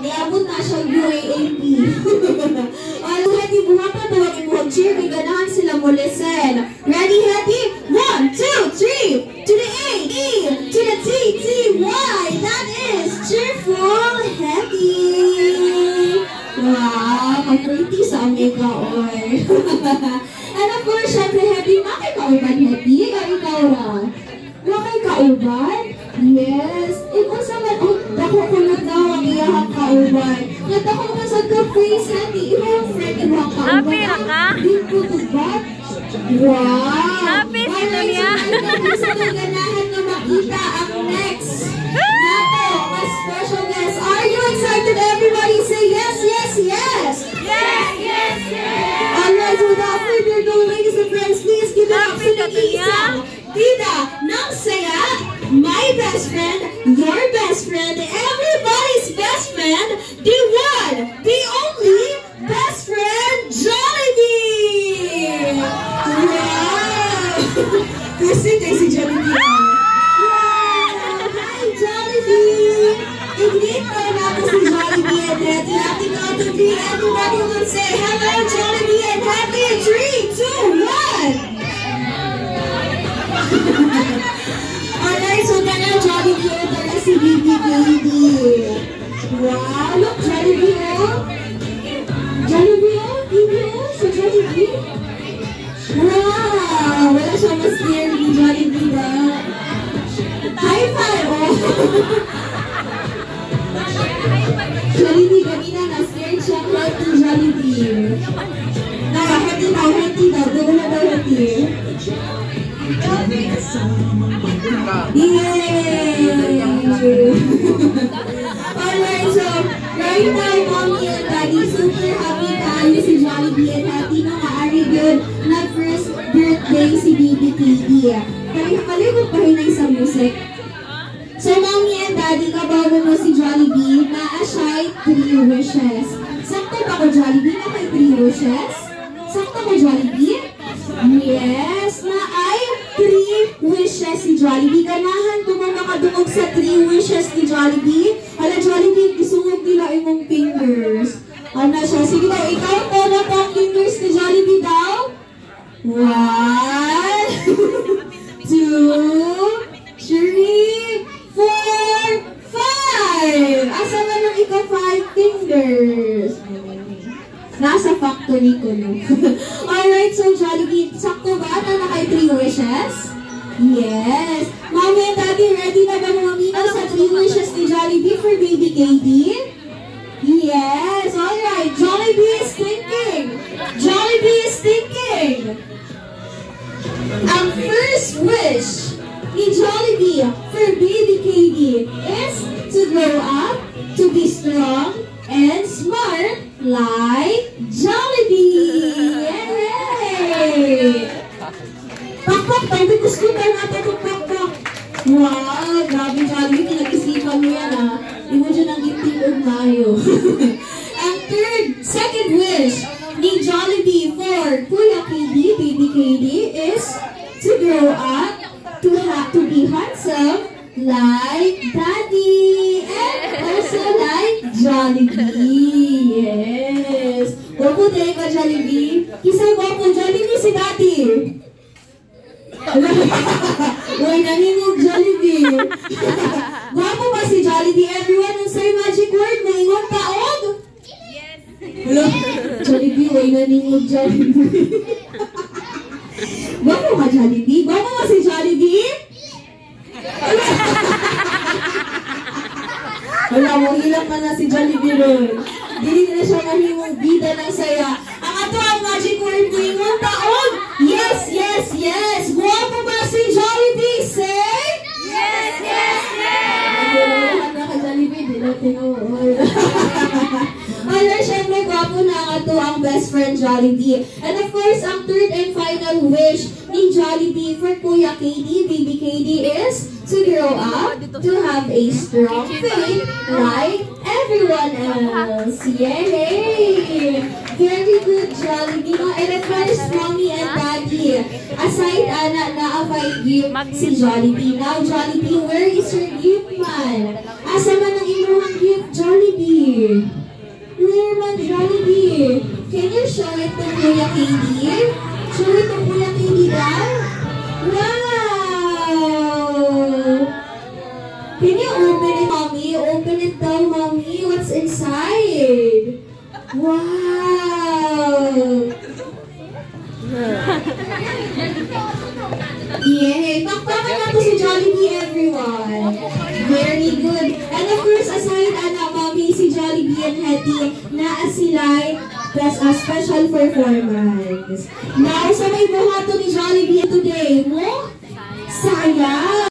Niabot na siyang UAAP. Ready, buhata daw ang imuhang cheer. May ganahan sila mo listen. Ready, Hetty? 1, 2, 3. To the A, E, to the T, T, Y. That is cheerful Hetty. Wow, ka-pretty sa Omega Or. And of course, syempre, Hetty, makay kauban, Hetty? Ikaw ra. Makay kauban? Yes. Ikaw sa man, dako ko na daw ang iyahang kauban. Nadako ka sa ka-face, Hetty. Ikaw yung friend, iyahang kauban. Happy na ka? Di ko tubat. Wow. Happy sila niya. Sa ganahan na makita ang next. Nato, a special guest. Are you excited? Everybody say yes, yes, yes. Yes, yes, yes. Alright, without further ado, ladies and friends, please give it up to the isang Tita ng Saya, my best friend, your best friend, everybody's best friend, the one, the only best friend, Jollibee! Wow! Kasi si Jollibee. Hi, Jollibee! I-greet ko na ako si Jollibee and Hetty. Happy count to 3. Everybody will say, hello, Jollibee and Hetty. 3, 2, 1! Alright, so na Jollibee ito na si BBKD. Wow, look, Jollibee oh. Jollibee oh, BB oh, sa Jollibee. Wow, wala siya mas scary ni Jollibee ba? High five oh. Jollibee, ganina na scared siya kahit ni Jollibee. Hetty daw, doon na daw Hetty. Yay! Alright, so right now, Mommy and Daddy, super happy tayo si Jollibee and Hetty na maaari good na first birthday si BBKD. Kaligod pa rin sa music. So, Mommy and Daddy, kabago mo si Jollibee na siya 3 wishes. Sakto ba ko, Jollibee, na may 3 wishes? Sakto ko, Jollibee? Yes, na ay 3 wishes si Jollibee. Ganahan ko mga makadungog sa 3 wishes ni Jollibee. Hala, Jollibee, isungog nila imong fingers. Ano siya? Sige daw, ikaw po na po ang fingers ni Jollibee daw. 1, 2, 3, 4, 5. Asa man ang ikaw 5 fingers? Nasa factory ko, no? Alright, so Jollibee, sakto ba na kay 3 wishes? Yes. Mommy and Daddy, ready na ba mga mino sa 3 wishes ni Jollibee for Baby KD? Yes. Alright, Jollibee is thinking. Jollibee is thinking. Ang first wish ni Jollibee for Baby KD is to grow up, to be strong, and smart like Jollibee! Yay! Pakpak! Tayo kuskutan natin itong pakpak! Wow! Grabe Jollibee! Nag-isipan mo yan ah! Di mo dyan ang itigod mayo. Ang second wish ni Jollibee for Kuya KD, Baby KD is to grow up, to be handsome like Daddy! And also like Jollibee! Yes! Wapo tayo ka, Jollibee? Kisay wapo, Jollibee si Daddy! Uy, naningog Jollibee! Wapo ba si Jollibee? Everyone, ang say magic word, naingog taog? Yes! Hello? Jollibee, uy, naningog Jollibee! Wapo ka, Jollibee? Wapo ba si Jollibee? Wala mo, ilang ka na si Jollibee ron. Dili na siya mahimong bida ng saya. Ang ato ang magic word mo yung taon. Yes, yes, yes. Guwapo ba si Jollibee? Say? Yes, yes, yes. Ayun, na ka Jollibee. Di na tinuol. Wala, syempre, guwapo na ang ato ang best friend Jollibee. And of course, ang third and final wish ni Jollibee for Kuya KD, Baby KD is to grow up, to have a strong faith like everyone else. Yay! Very good, Jollibee. And of course, Mommy and Daddy, aside na-avoid gift si Jollibee. Now, Jollibee, where is your gift man? Asa man ang imong gift, Jollibee? Where man, Jollibee? Can you show it to Kuya KD? Show it to Kuya KD daw? Wow! Can you open it, Mommy? Open it daw, Mommy. What's inside? Wow! Yay! Pakpakan nato si Jollibee, everyone. Very good. And of course, aside Mommy, si Jollibee and Hetty, naa sila'y plus a special performance. Now, sa may buhato ni Jollibee today mo? Sayang!